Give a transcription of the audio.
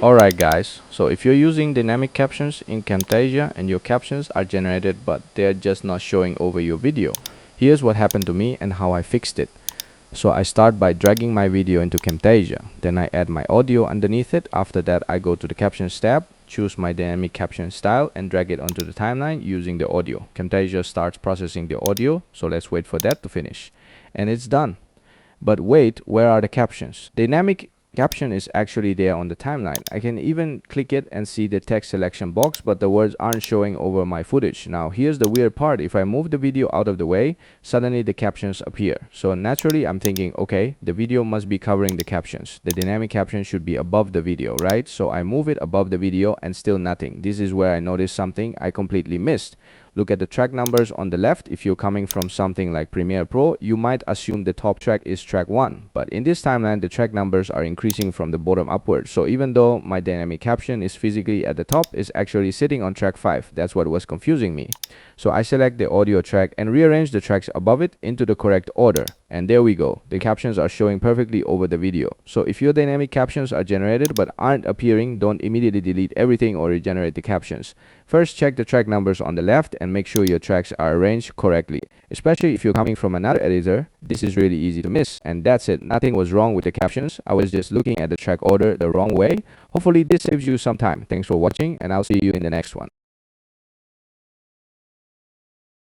Alright guys, so if you're using dynamic captions in Camtasia and your captions are generated but they're just not showing over your video, here's what happened to me and how I fixed it. So I start by dragging my video into Camtasia, then I add my audio underneath it. After that I go to the captions tab, choose my dynamic caption style and drag it onto the timeline using the audio. Camtasia starts processing the audio, so let's wait for that to finish. And it's done. But wait, where are the captions? Dynamic caption is actually there on the timeline. I can even click it and see the text selection box, but the words aren't showing over my footage. Now here's the weird part. If I move the video out of the way, suddenly the captions appear. So naturally I'm thinking, okay, the video must be covering the captions. The dynamic caption should be above the video, right? So I move it above the video and still nothing. This is where I noticed something I completely missed. Look at the track numbers on the left. If you're coming from something like Premiere Pro, you might assume the top track is track 1. But in this timeline, the track numbers are increasing from the bottom upward. So even though my dynamic caption is physically at the top, it's actually sitting on track 5. That's what was confusing me. So I select the audio track and rearrange the tracks above it into the correct order. And there we go. The captions are showing perfectly over the video. So if your dynamic captions are generated but aren't appearing, don't immediately delete everything or regenerate the captions. First, check the track numbers on the left and make sure your tracks are arranged correctly. Especially if you're coming from another editor, this is really easy to miss. And that's it. Nothing was wrong with the captions. I was just looking at the track order the wrong way. Hopefully this saves you some time. Thanks for watching and I'll see you in the next one.